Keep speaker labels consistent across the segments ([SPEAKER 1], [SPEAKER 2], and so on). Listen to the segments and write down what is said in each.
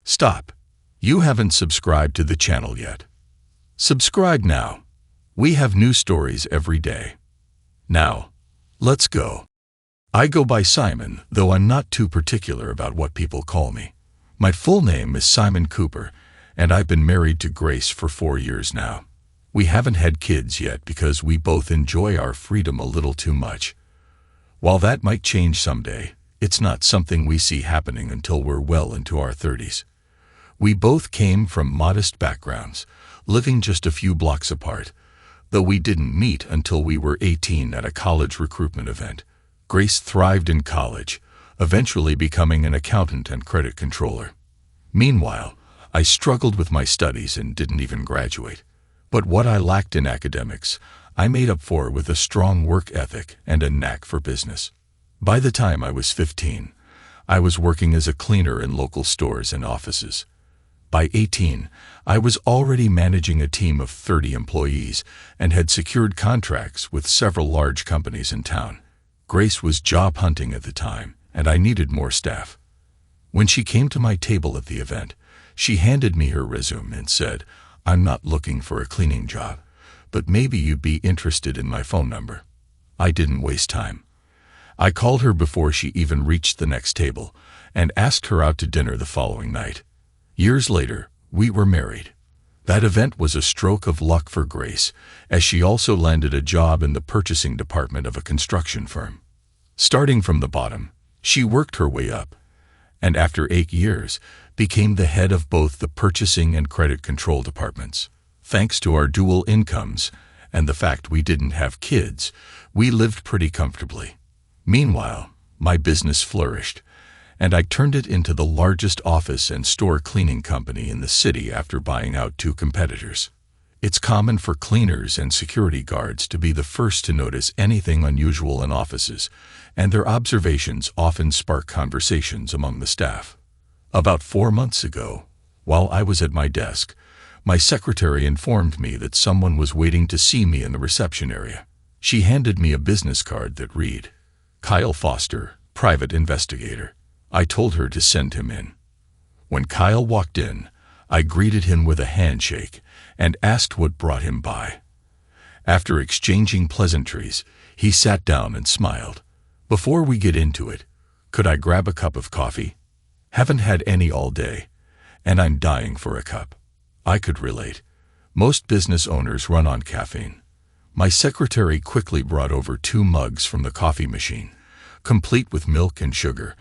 [SPEAKER 1] Stop. You haven't subscribed to the channel yet. Subscribe now. We have new stories every day. Now, let's go. I go by Simon, though I'm not too particular about what people call me. My full name is Simon Cooper, and I've been married to Grace for 4 years now. We haven't had kids yet because we both enjoy our freedom a little too much. While that might change someday, it's not something we see happening until we're well into our 30s. We both came from modest backgrounds, living just a few blocks apart, though we didn't meet until we were 18 at a college recruitment event. Grace thrived in college, eventually becoming an accountant and credit controller. Meanwhile, I struggled with my studies and didn't even graduate. But what I lacked in academics, I made up for with a strong work ethic and a knack for business. By the time I was 15, I was working as a cleaner in local stores and offices. By 18, I was already managing a team of 30 employees and had secured contracts with several large companies in town. Grace was job hunting at the time, and I needed more staff. When she came to my table at the event, she handed me her resume and said, "I'm not looking for a cleaning job, but maybe you'd be interested in my phone number." I didn't waste time. I called her before she even reached the next table and asked her out to dinner the following night. Years later, we were married. That event was a stroke of luck for Grace, as she also landed a job in the purchasing department of a construction firm. Starting from the bottom, she worked her way up, and after 8 years, became the head of both the purchasing and credit control departments. Thanks to our dual incomes and the fact we didn't have kids, we lived pretty comfortably. Meanwhile, my business flourished, and I turned it into the largest office and store cleaning company in the city after buying out 2 competitors. It's common for cleaners and security guards to be the first to notice anything unusual in offices, and their observations often spark conversations among the staff. About 4 months ago, while I was at my desk, my secretary informed me that someone was waiting to see me in the reception area. She handed me a business card that read, "Kyle Foster, Private Investigator." I told her to send him in. When Kyle walked in, I greeted him with a handshake and asked what brought him by. After exchanging pleasantries, he sat down and smiled. "Before we get into it, could I grab a cup of coffee? Haven't had any all day, and I'm dying for a cup." I could relate. Most business owners run on caffeine. My secretary quickly brought over 2 mugs from the coffee machine, complete with milk and sugar,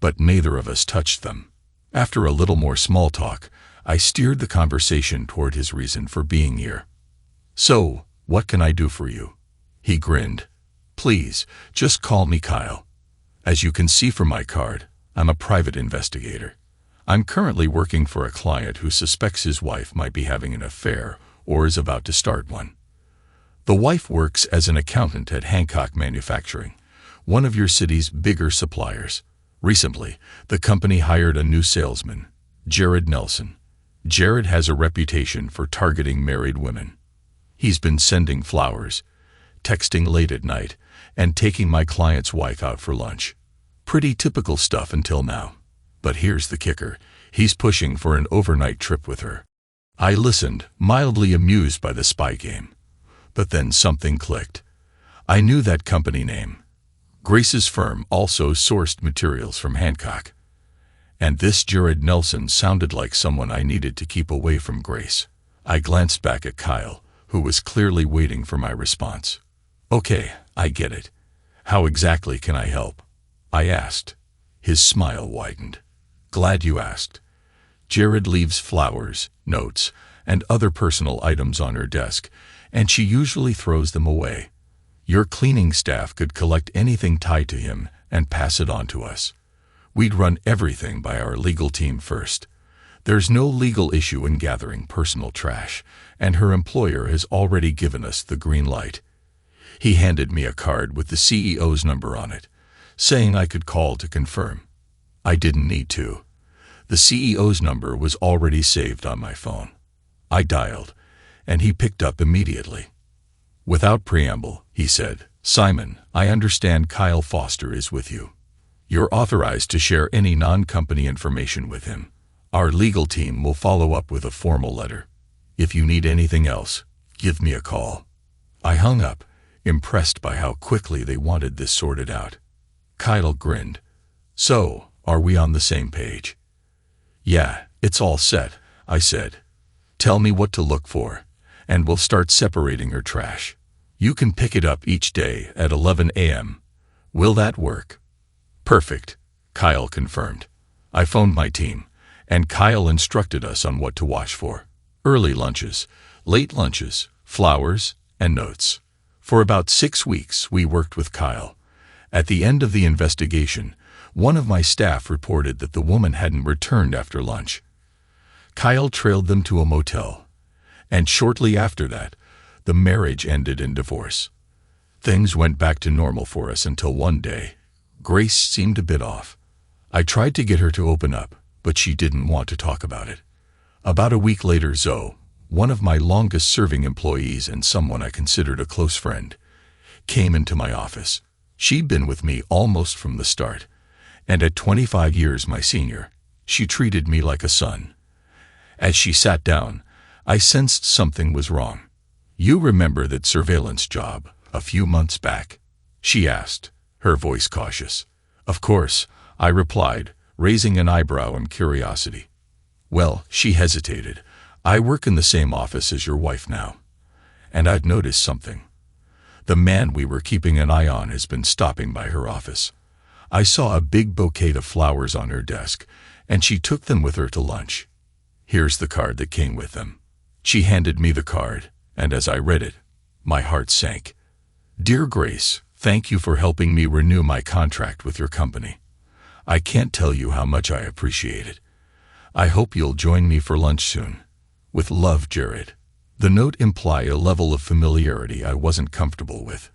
[SPEAKER 1] but neither of us touched them. After a little more small talk, I steered the conversation toward his reason for being here. "So, what can I do for you?" He grinned. "Please, just call me Kyle. As you can see from my card, I'm a private investigator. I'm currently working for a client who suspects his wife might be having an affair or is about to start one. The wife works as an accountant at Hancock Manufacturing, one of your city's bigger suppliers. Recently, the company hired a new salesman, Jared Nelson. Jared has a reputation for targeting married women. He's been sending flowers, texting late at night, and taking my client's wife out for lunch. Pretty typical stuff until now. But here's the kicker. He's pushing for an overnight trip with her. I listened, mildly amused by the spy game. But then something clicked. I knew that company name. Grace's firm also sourced materials from Hancock. And this Jared Nelson sounded like someone I needed to keep away from Grace. I glanced back at Kyle, who was clearly waiting for my response. "Okay, I get it. How exactly can I help?" I asked. His smile widened. "Glad you asked. Jared leaves flowers, notes, and other personal items on her desk, and she usually throws them away. Your cleaning staff could collect anything tied to him and pass it on to us. We'd run everything by our legal team first. There's no legal issue in gathering personal trash, and her employer has already given us the green light." He handed me a card with the CEO's number on it, saying I could call to confirm. I didn't need to. The CEO's number was already saved on my phone. I dialed, and he picked up immediately. Without preamble, he said, "Simon, I understand Kyle Foster is with you. You're authorized to share any non-company information with him. Our legal team will follow up with a formal letter. If you need anything else, give me a call." I hung up, impressed by how quickly they wanted this sorted out. Kyle grinned. "So, are we on the same page?" "Yeah, it's all set," I said. "Tell me what to look for, and we'll start separating her trash. You can pick it up each day at 11 a.m. Will that work?" "Perfect," Kyle confirmed. I phoned my team, and Kyle instructed us on what to watch for: early lunches, late lunches, flowers, and notes. For about 6 weeks, we worked with Kyle. At the end of the investigation, one of my staff reported that the woman hadn't returned after lunch. Kyle trailed them to a motel, and shortly after that, the marriage ended in divorce. Things went back to normal for us until one day, Grace seemed a bit off. I tried to get her to open up, but she didn't want to talk about it. About a week later, Zoe, one of my longest-serving employees and someone I considered a close friend, came into my office. She'd been with me almost from the start, and at 25 years my senior, she treated me like a son. As she sat down, I sensed something was wrong. "You remember that surveillance job a few months back?" she asked, her voice cautious. "Of course," I replied, raising an eyebrow in curiosity. "Well," she hesitated, "I work in the same office as your wife now, and I'd noticed something. The man we were keeping an eye on has been stopping by her office. I saw a big bouquet of flowers on her desk, and she took them with her to lunch. Here's the card that came with them." She handed me the card, and as I read it, my heart sank. "Dear Grace, thank you for helping me renew my contract with your company. I can't tell you how much I appreciate it. I hope you'll join me for lunch soon. With love, Jared." The note implied a level of familiarity I wasn't comfortable with.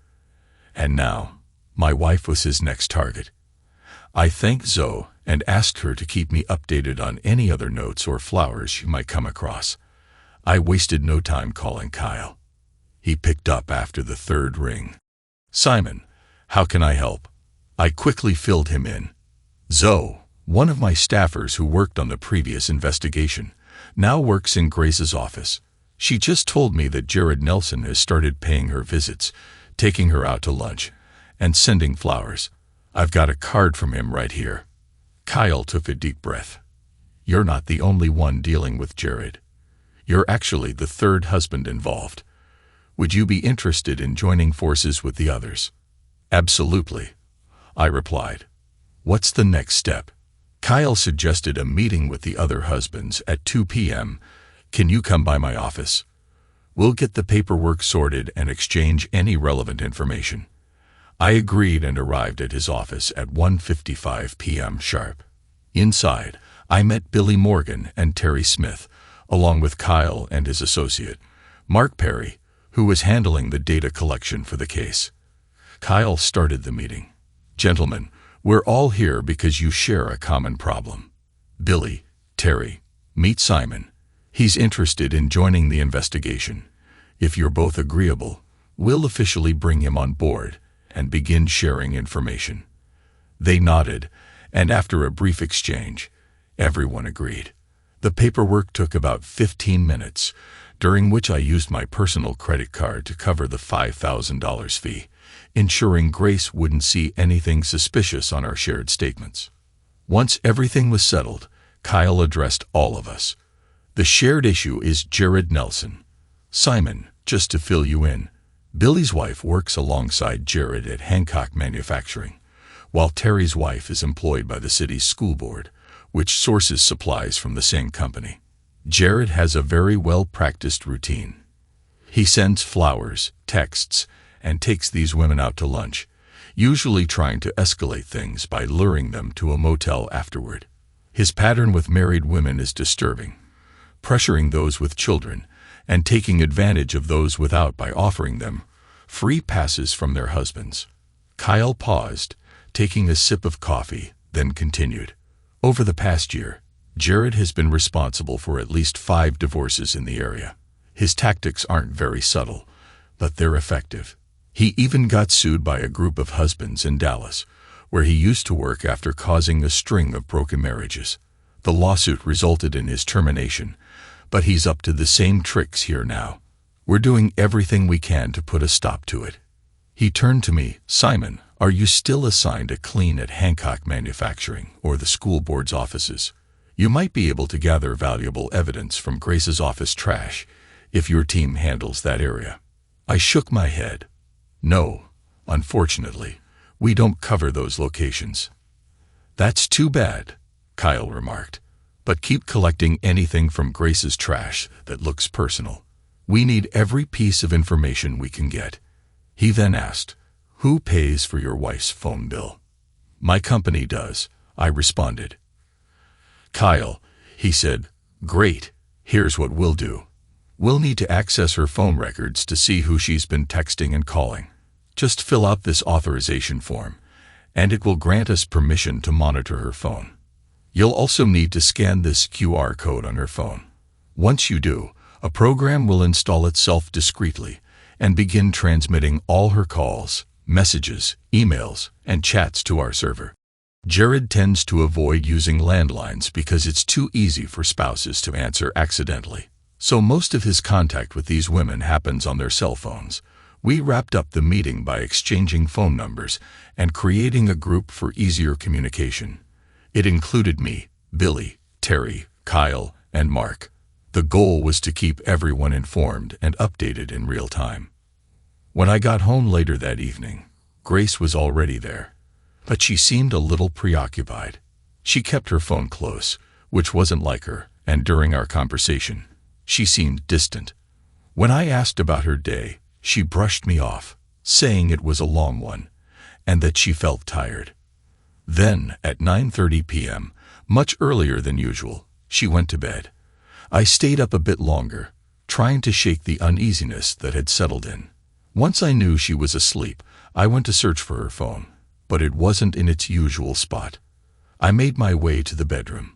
[SPEAKER 1] And now, my wife was his next target. I thanked Zoe and asked her to keep me updated on any other notes or flowers she might come across. I wasted no time calling Kyle. He picked up after the third ring. "Simon, how can I help?" I quickly filled him in. Zoe, one of my staffers who worked on the previous investigation, now works in Grace's office. She just told me that Jared Nelson has started paying her visits, taking her out to lunch, and sending flowers. I've got a card from him right here. Kyle took a deep breath. "You're not the only one dealing with Jared. You're actually the third husband involved. Would you be interested in joining forces with the others?" "Absolutely," I replied. "What's the next step?" Kyle suggested a meeting with the other husbands at 2 p.m. "Can you come by my office? We'll get the paperwork sorted and exchange any relevant information." I agreed and arrived at his office at 1:55 p.m. sharp. Inside, I met Billy Morgan and Terry Smith, along with Kyle and his associate, Mark Perry, who was handling the data collection for the case. Kyle started the meeting. "Gentlemen, we're all here because you share a common problem. Billy, Terry, meet Simon. He's interested in joining the investigation. If you're both agreeable, we'll officially bring him on board and begin sharing information." They nodded, and after a brief exchange, everyone agreed. The paperwork took about 15 minutes, during which I used my personal credit card to cover the $5,000 fee, ensuring Grace wouldn't see anything suspicious on our shared statements. Once everything was settled, Kyle addressed all of us. "The shared issue is Jared Nelson. Simon, just to fill you in, Billy's wife works alongside Jared at Hancock Manufacturing, while Terry's wife is employed by the city's school board, which sources supplies from the same company. Jared has a very well-practiced routine. He sends flowers, texts, and takes these women out to lunch, usually trying to escalate things by luring them to a motel afterward. His pattern with married women is disturbing, pressuring those with children and taking advantage of those without by offering them free passes from their husbands." Kyle paused, taking a sip of coffee, then continued. "Over the past year, Jared has been responsible for at least 5 divorces in the area. His tactics aren't very subtle, but they're effective. He even got sued by a group of husbands in Dallas, where he used to work after causing a string of broken marriages. The lawsuit resulted in his termination, but he's up to the same tricks here now. We're doing everything we can to put a stop to it. He turned to me. Simon, are you still assigned a clean at Hancock Manufacturing or the school board's offices? You might be able to gather valuable evidence from Grace's office trash if your team handles that area. I shook my head. No, unfortunately, we don't cover those locations. That's too bad, Kyle remarked. But keep collecting anything from Grace's trash that looks personal. We need every piece of information we can get. He then asked, who pays for your wife's phone bill? My company does, I responded. Kyle, he said, great, here's what we'll do. We'll need to access her phone records to see who she's been texting and calling. Just fill out this authorization form, and it will grant us permission to monitor her phone. You'll also need to scan this QR code on her phone. Once you do, a program will install itself discreetly and begin transmitting all her calls, messages, emails, and chats to our server. Jared tends to avoid using landlines because it's too easy for spouses to answer accidentally. So most of his contact with these women happens on their cell phones. We wrapped up the meeting by exchanging phone numbers and creating a group for easier communication. It included me, Billy, Terry, Kyle, and Mark. The goal was to keep everyone informed and updated in real time. When I got home later that evening, Grace was already there, but she seemed a little preoccupied. She kept her phone close, which wasn't like her, and during our conversation, she seemed distant. When I asked about her day, she brushed me off, saying it was a long one, and that she felt tired. Then, at 9:30 p.m., much earlier than usual, she went to bed. I stayed up a bit longer, trying to shake the uneasiness that had settled in. Once I knew she was asleep, I went to search for her phone, but it wasn't in its usual spot. I made my way to the bedroom.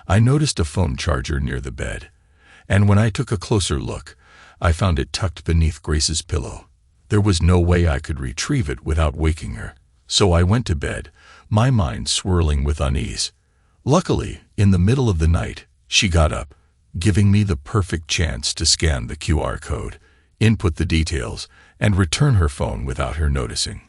[SPEAKER 1] I noticed a phone charger near the bed, and when I took a closer look, I found it tucked beneath Grace's pillow. There was no way I could retrieve it without waking her, so I went to bed, my mind swirling with unease. Luckily, in the middle of the night, she got up, giving me the perfect chance to scan the QR code, input the details, and return her phone without her noticing.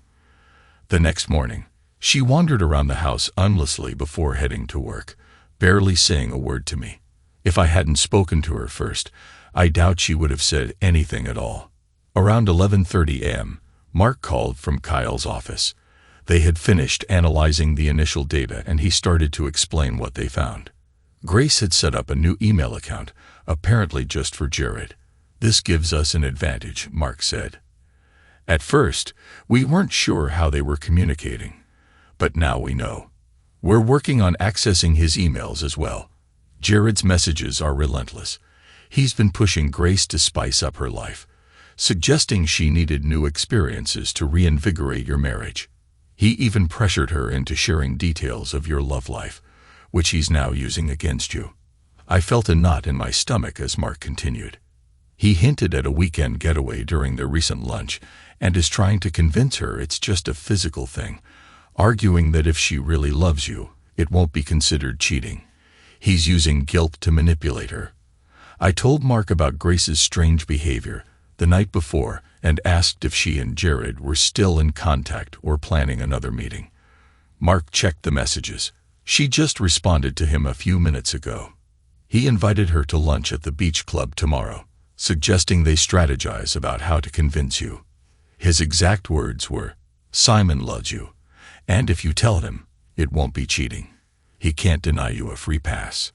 [SPEAKER 1] The next morning, she wandered around the house aimlessly before heading to work, barely saying a word to me. If I hadn't spoken to her first, I doubt she would have said anything at all. Around 11:30 a.m., Mark called from Kyle's office. They had finished analyzing the initial data and he started to explain what they found. Grace had set up a new email account, apparently just for Jared. This gives us an advantage, Mark said. At first, we weren't sure how they were communicating, but now we know. We're working on accessing his emails as well. Jared's messages are relentless. He's been pushing Grace to spice up her life, suggesting she needed new experiences to reinvigorate your marriage. He even pressured her into sharing details of your love life, which he's now using against you. I felt a knot in my stomach as Mark continued. He hinted at a weekend getaway during their recent lunch and is trying to convince her it's just a physical thing, arguing that if she really loves you, it won't be considered cheating. He's using guilt to manipulate her. I told Mark about Grace's strange behavior the night before and asked if she and Jared were still in contact or planning another meeting. Mark checked the messages. She just responded to him a few minutes ago. He invited her to lunch at the beach club tomorrow, suggesting they strategize about how to convince you. His exact words were, "Simon loves you, and if you tell him, it won't be cheating. He can't deny you a free pass."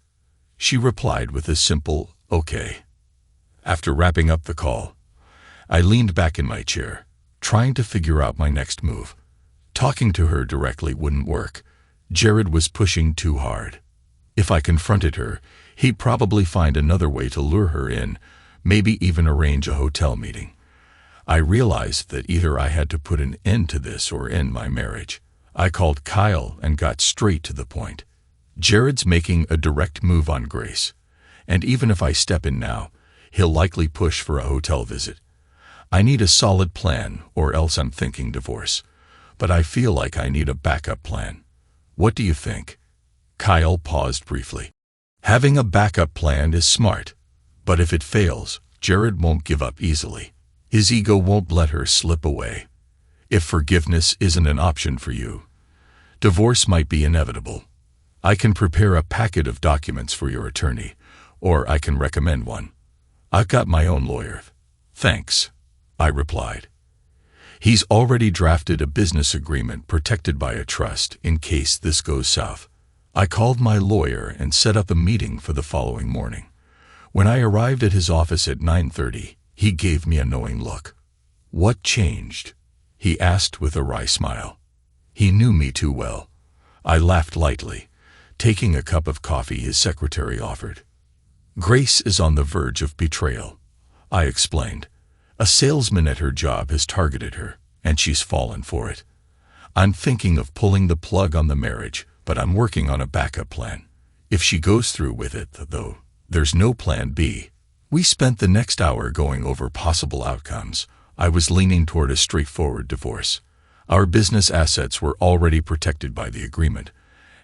[SPEAKER 1] She replied with a simple, "Okay." After wrapping up the call, I leaned back in my chair, trying to figure out my next move. Talking to her directly wouldn't work. Jared was pushing too hard. If I confronted her, he'd probably find another way to lure her in, maybe even arrange a hotel meeting. I realized that either I had to put an end to this or end my marriage. I called Kyle and got straight to the point. Jared's making a direct move on Grace, and even if I step in now, he'll likely push for a hotel visit. I need a solid plan, or else I'm thinking divorce. But I feel like I need a backup plan. What do you think? Kyle paused briefly. Having a backup plan is smart, but if it fails, Jared won't give up easily. His ego won't let her slip away. If forgiveness isn't an option for you, divorce might be inevitable. I can prepare a packet of documents for your attorney, or I can recommend one. I've got my own lawyer. Thanks, I replied. He's already drafted a business agreement protected by a trust in case this goes south. I called my lawyer and set up a meeting for the following morning. When I arrived at his office at 9:30, he gave me a knowing look. What changed? He asked with a wry smile. He knew me too well. I laughed lightly, taking a cup of coffee his secretary offered. Grace is on the verge of betrayal, I explained. A salesman at her job has targeted her, and she's fallen for it. I'm thinking of pulling the plug on the marriage, but I'm working on a backup plan. If she goes through with it, though, there's no plan B. We spent the next hour going over possible outcomes. I was leaning toward a straightforward divorce. Our business assets were already protected by the agreement,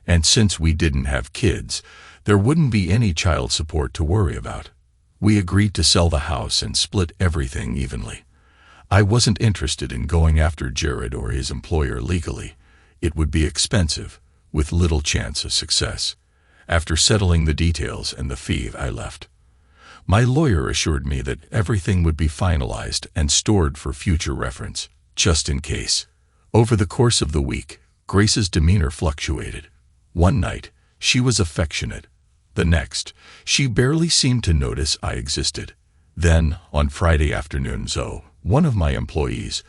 [SPEAKER 1] and since we didn't have kids, there wouldn't be any child support to worry about. We agreed to sell the house and split everything evenly. I wasn't interested in going after Jared or his employer legally. It would be expensive, with little chance of success. After settling the details and the fee, I left. My lawyer assured me that everything would be finalized and stored for future reference, just in case. Over the course of the week, Grace's demeanor fluctuated. One night, she was affectionate. The next, she barely seemed to notice I existed. Then, on Friday afternoon, Zoe, one of my employees,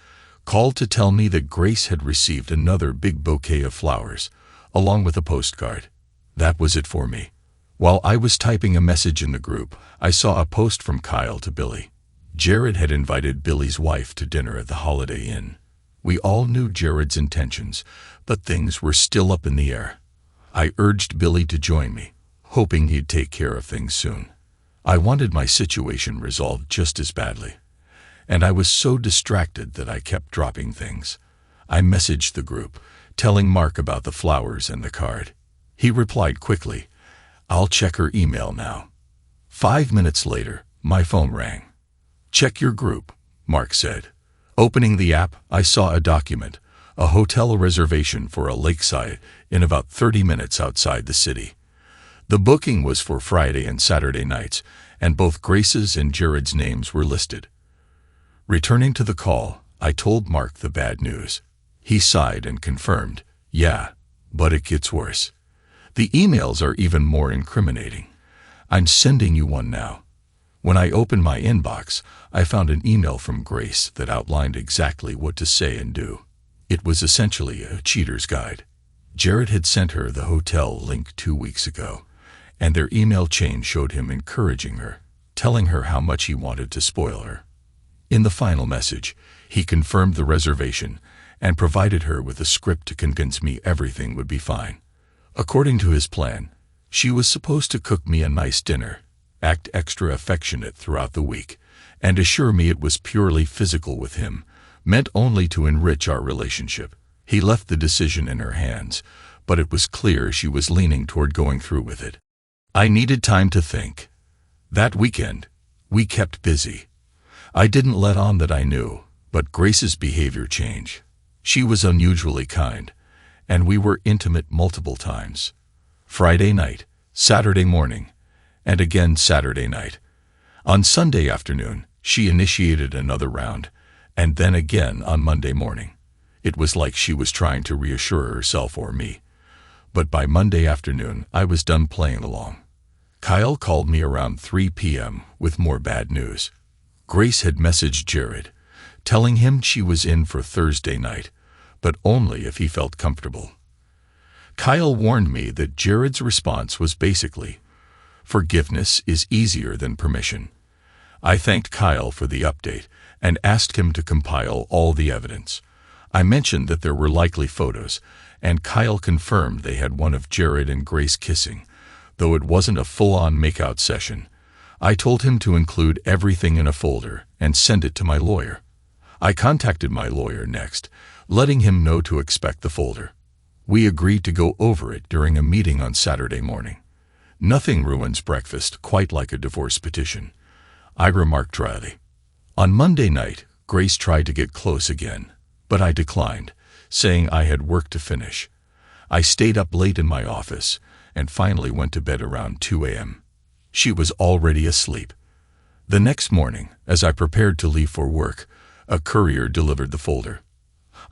[SPEAKER 1] called to tell me that Grace had received another big bouquet of flowers, along with a postcard. That was it for me. While I was typing a message in the group, I saw a post from Kyle to Billy. Jared had invited Billy's wife to dinner at the Holiday Inn. We all knew Jared's intentions, but things were still up in the air. I urged Billy to join me, hoping he'd take care of things soon. I wanted my situation resolved just as badly, and I was so distracted that I kept dropping things. I messaged the group, telling Mark about the flowers and the card. He replied quickly, "I'll check her email now." 5 minutes later, my phone rang. "Check your group," Mark said. Opening the app, I saw a document, a hotel reservation for a lakeside in about 30 minutes outside the city. The booking was for Friday and Saturday nights, and both Grace's and Jared's names were listed. Returning to the call, I told Mark the bad news. He sighed and confirmed, "Yeah, but it gets worse. The emails are even more incriminating. I'm sending you one now." When I opened my inbox, I found an email from Grace that outlined exactly what to say and do. It was essentially a cheater's guide. Jared had sent her the hotel link 2 weeks ago, and their email chain showed him encouraging her, telling her how much he wanted to spoil her. In the final message, he confirmed the reservation and provided her with a script to convince me everything would be fine. According to his plan, she was supposed to cook me a nice dinner, act extra affectionate throughout the week, and assure me it was purely physical with him, meant only to enrich our relationship. He left the decision in her hands, but it was clear she was leaning toward going through with it. I needed time to think. That weekend, we kept busy. I didn't let on that I knew, but Grace's behavior changed. She was unusually kind, and we were intimate multiple times. Friday night, Saturday morning, and again Saturday night. On Sunday afternoon, she initiated another round, and then again on Monday morning. It was like she was trying to reassure herself or me. But by Monday afternoon, I was done playing along. Kyle called me around 3 p.m. with more bad news. Grace had messaged Jared, telling him she was in for Thursday night, but only if he felt comfortable. Kyle warned me that Jared's response was basically, "Forgiveness is easier than permission." I thanked Kyle for the update and asked him to compile all the evidence. I mentioned that there were likely photos, and Kyle confirmed they had one of Jared and Grace kissing, though it wasn't a full-on makeout session. I told him to include everything in a folder and send it to my lawyer. I contacted my lawyer next, letting him know to expect the folder. We agreed to go over it during a meeting on Saturday morning. Nothing ruins breakfast quite like a divorce petition, I remarked dryly. On Monday night, Grace tried to get close again, but I declined, saying I had work to finish. I stayed up late in my office and finally went to bed around 2 a.m. She was already asleep. The next morning, as I prepared to leave for work, a courier delivered the folder.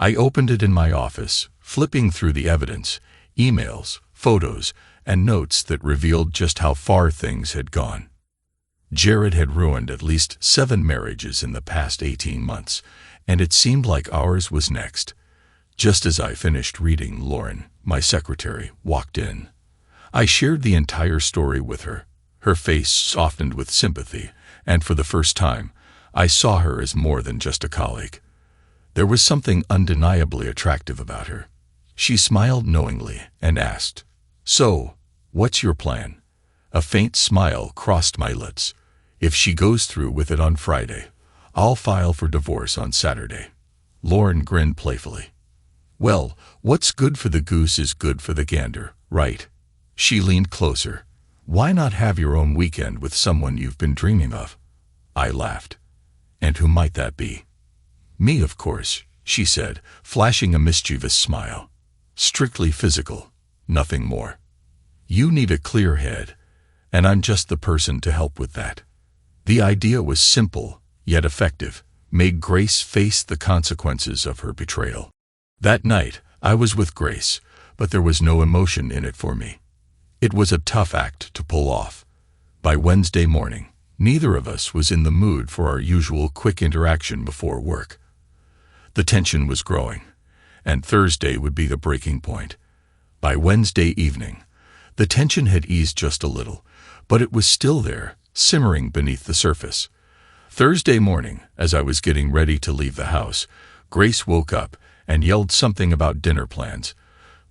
[SPEAKER 1] I opened it in my office, flipping through the evidence, emails, photos, and notes that revealed just how far things had gone. Jared had ruined at least 7 marriages in the past 18 months, and it seemed like ours was next. Just as I finished reading, Lauren, my secretary, walked in. I shared the entire story with her. Her face softened with sympathy, and for the first time, I saw her as more than just a colleague. There was something undeniably attractive about her. She smiled knowingly and asked, "So, what's your plan?" A faint smile crossed my lips. "If she goes through with it on Friday, I'll file for divorce on Saturday." Lauren grinned playfully. "Well, what's good for the goose is good for the gander, right?" She leaned closer. "Why not have your own weekend with someone you've been dreaming of?" I laughed. "And who might that be?" "Me, of course," she said, flashing a mischievous smile. "Strictly physical, nothing more. You need a clear head, and I'm just the person to help with that." The idea was simple, yet effective, made Grace face the consequences of her betrayal. That night, I was with Grace, but there was no emotion in it for me. It was a tough act to pull off. By Wednesday morning, neither of us was in the mood for our usual quick interaction before work. The tension was growing, and Thursday would be the breaking point. By Wednesday evening, the tension had eased just a little, but it was still there, simmering beneath the surface. Thursday morning, as I was getting ready to leave the house, Grace woke up and yelled something about dinner plans,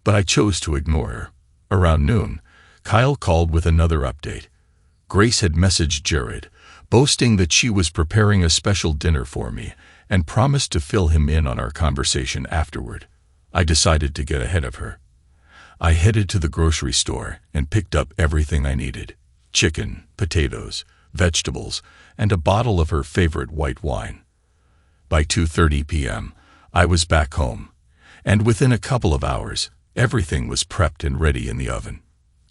[SPEAKER 1] but I chose to ignore her. Around noon, Kyle called with another update. Grace had messaged Jared, boasting that she was preparing a special dinner for me and promised to fill him in on our conversation afterward. I decided to get ahead of her. I headed to the grocery store and picked up everything I needed: chicken, potatoes, vegetables, and a bottle of her favorite white wine. By 2:30 p.m., I was back home, and within a couple of hours, everything was prepped and ready in the oven.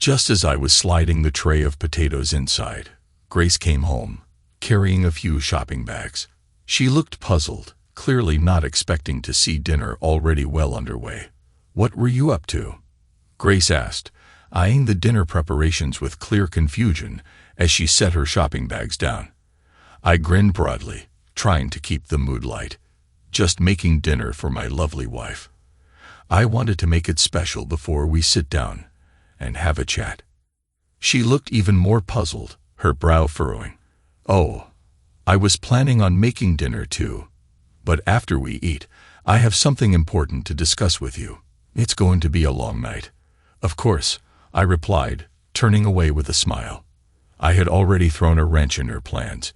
[SPEAKER 1] Just as I was sliding the tray of potatoes inside, Grace came home, carrying a few shopping bags. She looked puzzled, clearly not expecting to see dinner already well underway. "What were you up to?" Grace asked, eyeing the dinner preparations with clear confusion as she set her shopping bags down. I grinned broadly, trying to keep the mood light. "Just making dinner for my lovely wife. I wanted to make it special before we sit down and have a chat." She looked even more puzzled, her brow furrowing. "Oh, I was planning on making dinner too. But after we eat, I have something important to discuss with you. It's going to be a long night." "Of course," I replied, turning away with a smile. I had already thrown a wrench in her plans,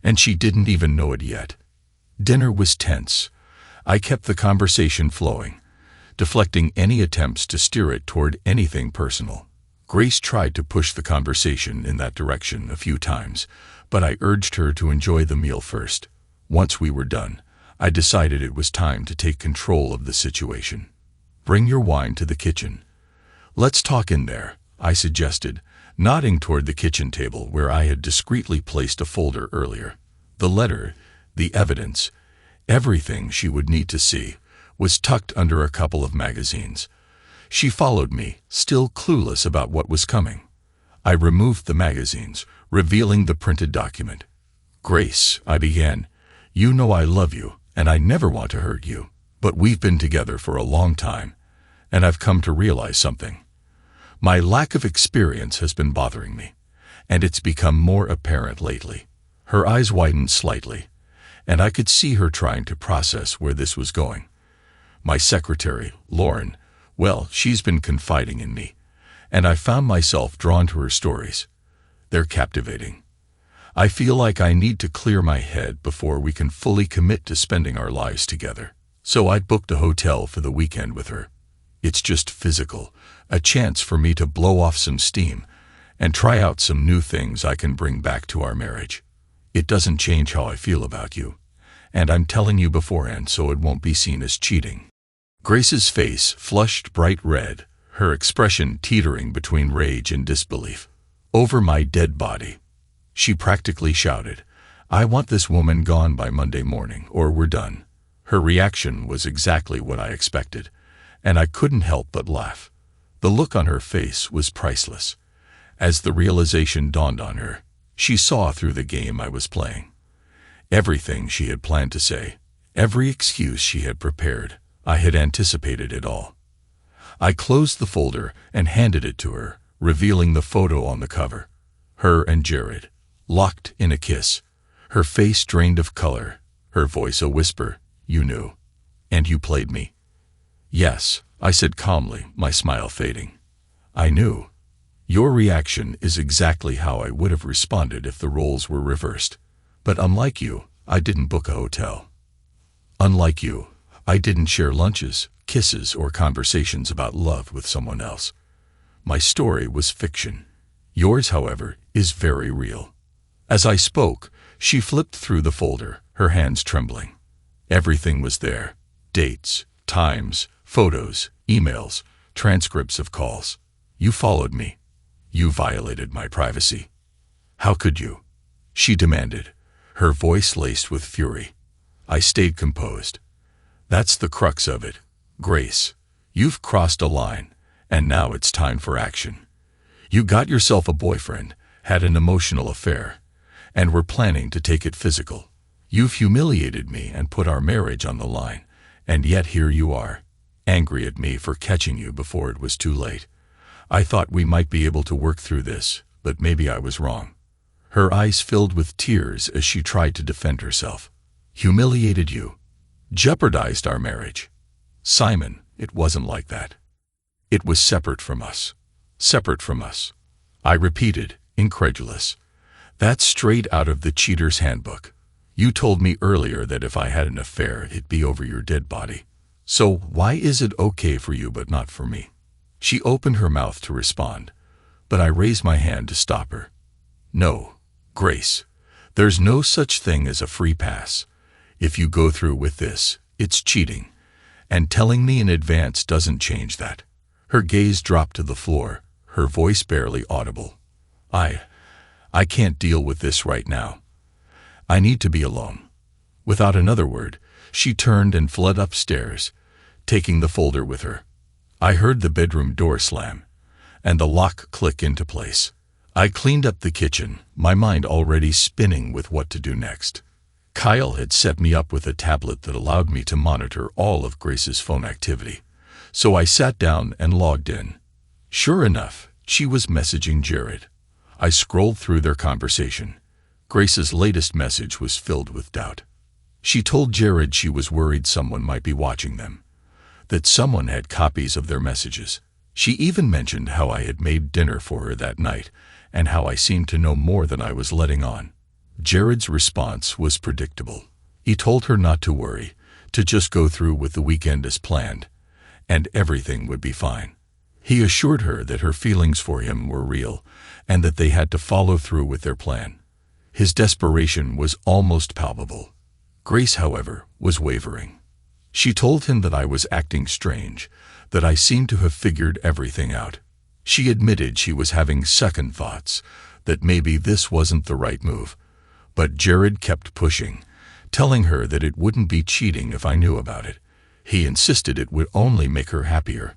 [SPEAKER 1] and she didn't even know it yet. Dinner was tense. I kept the conversation flowing, deflecting any attempts to steer it toward anything personal. Grace tried to push the conversation in that direction a few times, but I urged her to enjoy the meal first. Once we were done, I decided it was time to take control of the situation. "Bring your wine to the kitchen. Let's talk in there," I suggested, nodding toward the kitchen table where I had discreetly placed a folder earlier. The letter, the evidence, everything she would need to see, was tucked under a couple of magazines. She followed me, still clueless about what was coming. I removed the magazines, revealing the printed document. "Grace," I began, "you know I love you, and I never want to hurt you. But we've been together for a long time, and I've come to realize something. My lack of experience has been bothering me, and it's become more apparent lately." Her eyes widened slightly, and I could see her trying to process where this was going. "My secretary, Lauren, well, she's been confiding in me, and I found myself drawn to her stories. They're captivating. I feel like I need to clear my head before we can fully commit to spending our lives together. So I'd booked a hotel for the weekend with her. It's just physical, a chance for me to blow off some steam and try out some new things I can bring back to our marriage. It doesn't change how I feel about you, and I'm telling you beforehand so it won't be seen as cheating." Grace's face flushed bright red, her expression teetering between rage and disbelief. "Over my dead body," she practically shouted. "I want this woman gone by Monday morning, or we're done." Her reaction was exactly what I expected, and I couldn't help but laugh. The look on her face was priceless. As the realization dawned on her, she saw through the game I was playing. Everything she had planned to say, every excuse she had prepared, I had anticipated it all. I closed the folder and handed it to her, revealing the photo on the cover. Her and Jared, locked in a kiss, her face drained of color, her voice a whisper. "You knew. And you played me." "Yes," I said calmly, my smile fading. "I knew." Your reaction is exactly how I would have responded if the roles were reversed. But unlike you, I didn't book a hotel. Unlike you, I didn't share lunches, kisses, or conversations about love with someone else. My story was fiction. Yours, however, is very real. As I spoke, she flipped through the folder, her hands trembling. Everything was there: dates, times, photos, emails, transcripts of calls. "You followed me. You violated my privacy. How could you?" she demanded, her voice laced with fury. I stayed composed. "That's the crux of it, Grace. You've crossed a line, and now it's time for action. You got yourself a boyfriend, had an emotional affair, and were planning to take it physical. You've humiliated me and put our marriage on the line, and yet here you are, angry at me for catching you before it was too late. I thought we might be able to work through this, but maybe I was wrong." Her eyes filled with tears as she tried to defend herself. "Humiliated you? Jeopardized our marriage? Simon, it wasn't like that. It was separate from us. Separate from us," I repeated, incredulous. "That's straight out of the cheater's handbook. You told me earlier that if I had an affair, it'd be over your dead body. So why is it okay for you but not for me?" She opened her mouth to respond, but I raised my hand to stop her. "No, Grace, there's no such thing as a free pass. If you go through with this, it's cheating, and telling me in advance doesn't change that." Her gaze dropped to the floor, her voice barely audible. I can't deal with this right now. I need to be alone." Without another word, she turned and fled upstairs, taking the folder with her. I heard the bedroom door slam, and the lock click into place. I cleaned up the kitchen, my mind already spinning with what to do next. Kyle had set me up with a tablet that allowed me to monitor all of Grace's phone activity, so I sat down and logged in. Sure enough, she was messaging Jared. I scrolled through their conversation. Grace's latest message was filled with doubt. She told Jared she was worried someone might be watching them, that someone had copies of their messages. She even mentioned how I had made dinner for her that night, and how I seemed to know more than I was letting on. Jared's response was predictable. He told her not to worry, to just go through with the weekend as planned, and everything would be fine. He assured her that her feelings for him were real, and that they had to follow through with their plan. His desperation was almost palpable. Grace, however, was wavering. She told him that I was acting strange, that I seemed to have figured everything out. She admitted she was having second thoughts, that maybe this wasn't the right move. But Jared kept pushing, telling her that it wouldn't be cheating if I knew about it. He insisted it would only make her happier.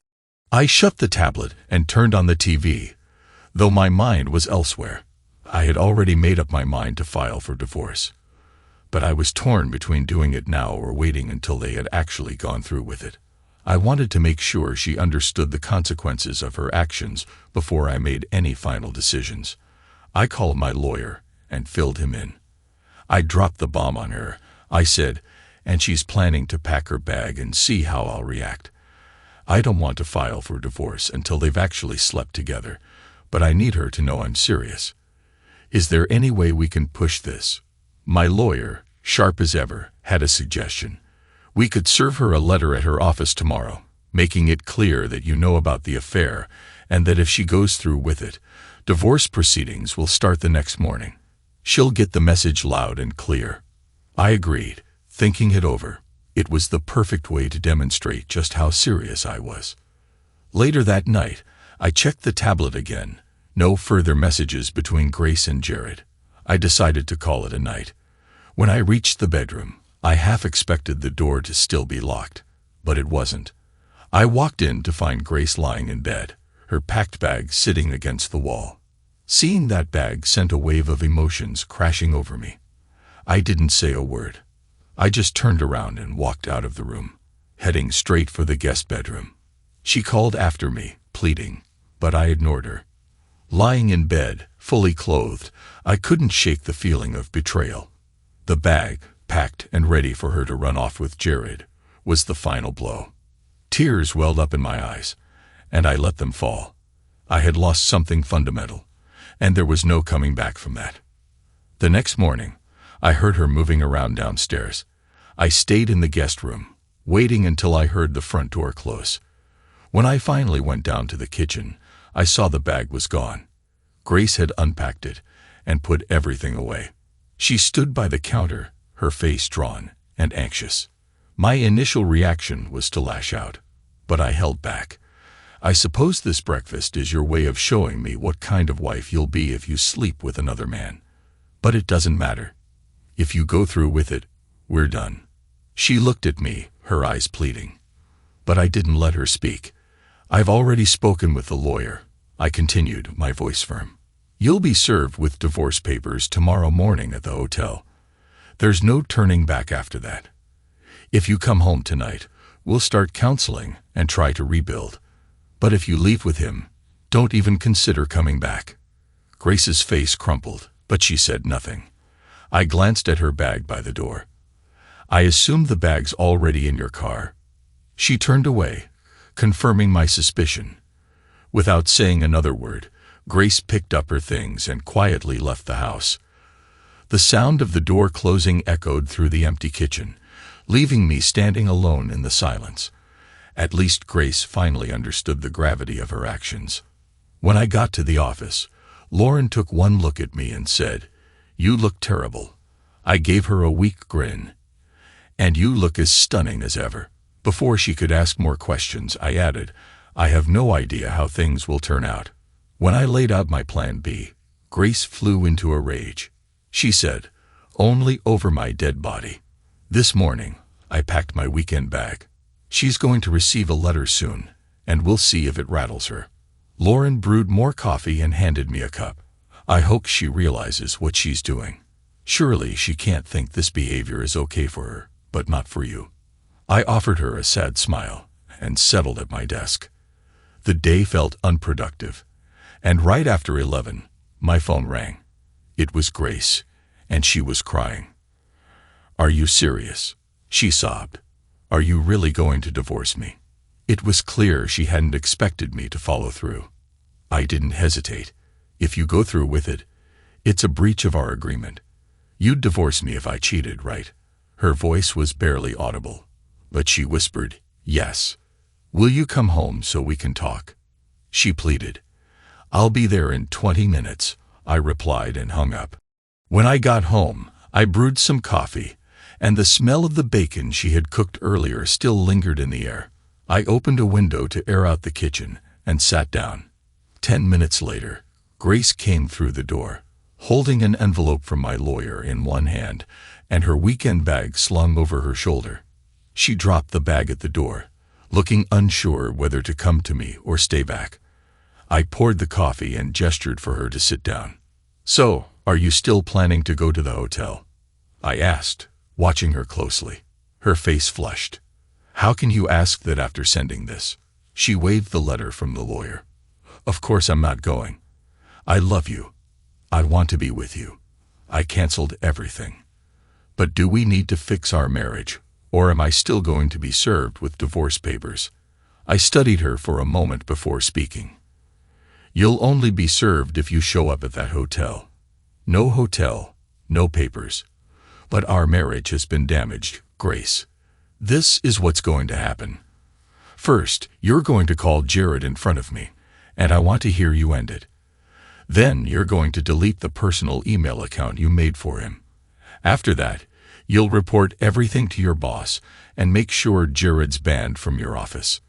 [SPEAKER 1] I shut the tablet and turned on the TV, though my mind was elsewhere. I had already made up my mind to file for divorce, but I was torn between doing it now or waiting until they had actually gone through with it. I wanted to make sure she understood the consequences of her actions before I made any final decisions. I called my lawyer and filled him in. I dropped the bomb on her, I said, and she's planning to pack her bag and see how I'll react. I don't want to file for divorce until they've actually slept together, but I need her to know I'm serious. Is there any way we can push this? My lawyer, sharp as ever, had a suggestion. We could serve her a letter at her office tomorrow. making it clear that you know about the affair and that if she goes through with it, divorce proceedings will start the next morning. She'll get the message loud and clear. I agreed, thinking it over. It was the perfect way to demonstrate just how serious I was. Later that night, I checked the tablet again. No further messages between Grace and Jared. I decided to call it a night. When I reached the bedroom, I half expected the door to still be locked, but it wasn't. I walked in to find Grace lying in bed, her packed bag sitting against the wall. Seeing that bag sent a wave of emotions crashing over me. I didn't say a word. I just turned around and walked out of the room, heading straight for the guest bedroom. She called after me, pleading, but I ignored her. Lying in bed, fully clothed, I couldn't shake the feeling of betrayal. The bag, packed and ready for her to run off with Jared, was the final blow. Tears welled up in my eyes, and I let them fall. I had lost something fundamental, and there was no coming back from that. The next morning, I heard her moving around downstairs. I stayed in the guest room, waiting until I heard the front door close. When I finally went down to the kitchen, I saw the bag was gone. Grace had unpacked it and put everything away. She stood by the counter, her face drawn and anxious. My initial reaction was to lash out, but I held back. I suppose this breakfast is your way of showing me what kind of wife you'll be if you sleep with another man. But it doesn't matter. If you go through with it, we're done. She looked at me, her eyes pleading. But I didn't let her speak. I've already spoken with the lawyer, I continued, my voice firm. You'll be served with divorce papers tomorrow morning at the hotel. There's no turning back after that. If you come home tonight, we'll start counseling and try to rebuild. But if you leave with him, don't even consider coming back. Grace's face crumpled, but she said nothing. I glanced at her bag by the door. I assume the bag's already in your car. She turned away, confirming my suspicion. Without saying another word, Grace picked up her things and quietly left the house. The sound of the door closing echoed through the empty kitchen, leaving me standing alone in the silence. At least Grace finally understood the gravity of her actions. When I got to the office, Lauren took one look at me and said, "You look terrible." I gave her a weak grin. "And you look as stunning as ever." Before she could ask more questions, I added, "I have no idea how things will turn out." When I laid out my plan B, Grace flew into a rage. She said, "Only over my dead body." This morning, I packed my weekend bag. She's going to receive a letter soon, and we'll see if it rattles her. Lauren brewed more coffee and handed me a cup. I hope she realizes what she's doing. Surely she can't think this behavior is okay for her, but not for you. I offered her a sad smile and settled at my desk. The day felt unproductive, and right after 11, my phone rang. It was Grace, and she was crying. "Are you serious?" she sobbed. "Are you really going to divorce me?" It was clear she hadn't expected me to follow through. I didn't hesitate. "If you go through with it, it's a breach of our agreement. You'd divorce me if I cheated, right?" Her voice was barely audible, but she whispered, "Yes." "Will you come home so we can talk?" she pleaded. "I'll be there in 20 minutes, I replied and hung up. When I got home, I brewed some coffee, and the smell of the bacon she had cooked earlier still lingered in the air. I opened a window to air out the kitchen and sat down. 10 minutes later, Grace came through the door, holding an envelope from my lawyer in one hand and her weekend bag slung over her shoulder. She dropped the bag at the door, looking unsure whether to come to me or stay back. I poured the coffee and gestured for her to sit down. "So, are you still planning to go to the hotel?" I asked, watching her closely. Her face flushed. "How can you ask that after sending this?" She waved the letter from the lawyer. "Of course I'm not going. I love you. I want to be with you. I canceled everything. But do we need to fix our marriage, or am I still going to be served with divorce papers?" I studied her for a moment before speaking. "You'll only be served if you show up at that hotel. No hotel, no papers. But our marriage has been damaged, Grace. This is what's going to happen. First, you're going to call Jared in front of me, and I want to hear you end it. Then you're going to delete the personal email account you made for him. After that, you'll report everything to your boss and make sure Jared's banned from your office.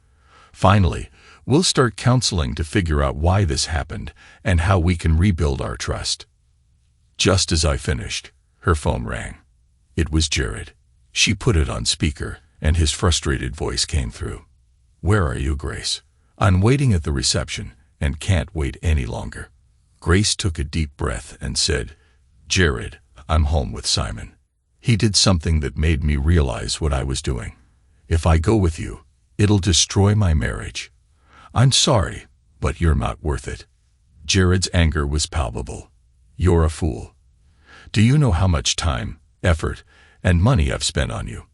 [SPEAKER 1] Finally, we'll start counseling to figure out why this happened and how we can rebuild our trust." Just as I finished, her phone rang. It was Jared. She put it on speaker, and his frustrated voice came through. "Where are you, Grace? I'm waiting at the reception and can't wait any longer." Grace took a deep breath and said, "Jared, I'm home with Simon. He did something that made me realize what I was doing. If I go with you, it'll destroy my marriage. I'm sorry, but you're not worth it." Jared's anger was palpable. "You're a fool. Do you know how much time, effort, and money I've spent on you?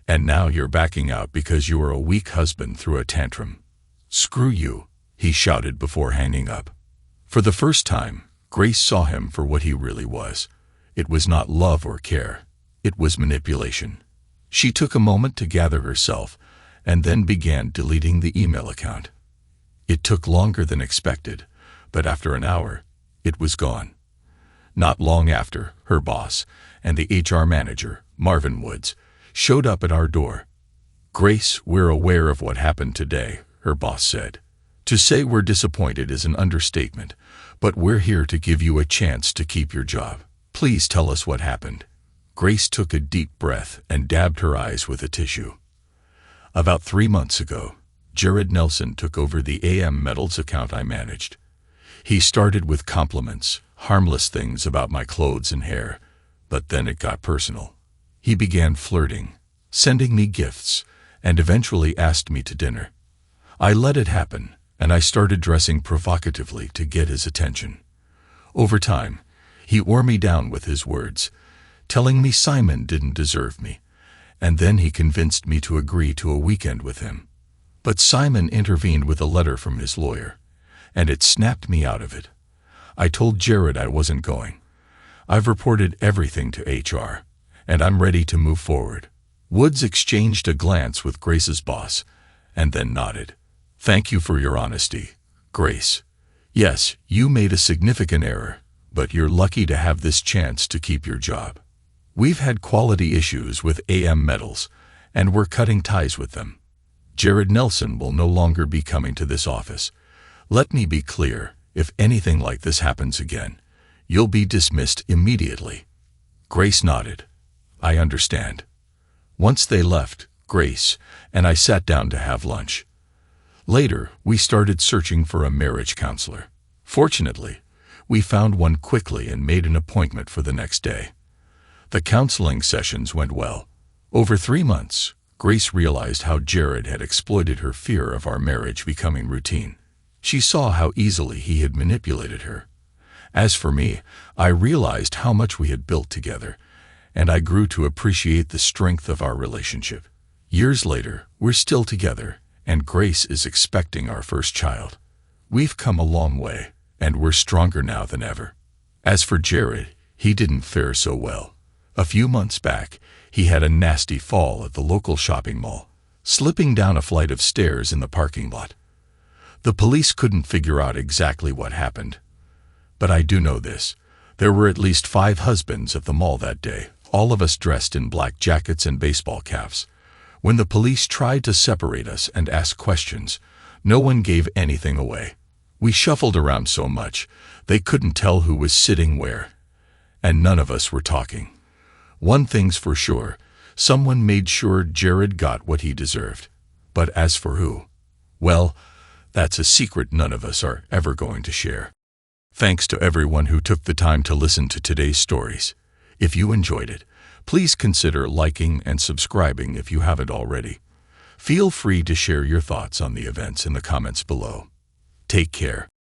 [SPEAKER 1] And now you're backing out because you were a weak husband through a tantrum. Screw you," he shouted before hanging up. For the first time, Grace saw him for what he really was. It was not love or care. It was manipulation. She took a moment to gather herself and then began deleting the email account. It took longer than expected, but after an hour, it was gone. Not long after, her boss and the HR manager, Marvin Woods, showed up at our door. "Grace, we're aware of what happened today," her boss said. "To say we're disappointed is an understatement, but we're here to give you a chance to keep your job. Please tell us what happened." Grace took a deep breath and dabbed her eyes with a tissue. "About 3 months ago, Jared Nelson took over the AM Metals account I managed. He started with compliments, harmless things about my clothes and hair, but then it got personal. He began flirting, sending me gifts, and eventually asked me to dinner. I let it happen, and I started dressing provocatively to get his attention. Over time, he wore me down with his words, telling me Simon didn't deserve me, and then he convinced me to agree to a weekend with him. But Simon intervened with a letter from his lawyer, and it snapped me out of it. I told Jared I wasn't going. I've reported everything to HR, and I'm ready to move forward." Woods exchanged a glance with Grace's boss, and then nodded. "Thank you for your honesty, Grace. Yes, you made a significant error, but you're lucky to have this chance to keep your job. We've had quality issues with AM Metals, and we're cutting ties with them. Jared Nelson will no longer be coming to this office. Let me be clear, if anything like this happens again, you'll be dismissed immediately." Grace nodded. "I understand." Once they left, Grace and I sat down to have lunch. Later, we started searching for a marriage counselor. Fortunately, we found one quickly and made an appointment for the next day. The counseling sessions went well. Over 3 months, Grace realized how Jared had exploited her fear of our marriage becoming routine. She saw how easily he had manipulated her. As for me, I realized how much we had built together, and I grew to appreciate the strength of our relationship. Years later, we're still together, and Grace is expecting our first child. We've come a long way, and we're stronger now than ever. As for Jared, he didn't fare so well. A few months back, he had a nasty fall at the local shopping mall, slipping down a flight of stairs in the parking lot. The police couldn't figure out exactly what happened. But I do know this. There were at least 5 husbands at the mall that day, all of us dressed in black jackets and baseball caps. When the police tried to separate us and ask questions, no one gave anything away. We shuffled around so much, they couldn't tell who was sitting where. And none of us were talking. One thing's for sure, someone made sure Jared got what he deserved. But as for who, well, that's a secret none of us are ever going to share. Thanks to everyone who took the time to listen to today's stories. If you enjoyed it, please consider liking and subscribing if you haven't already. Feel free to share your thoughts on the events in the comments below. Take care.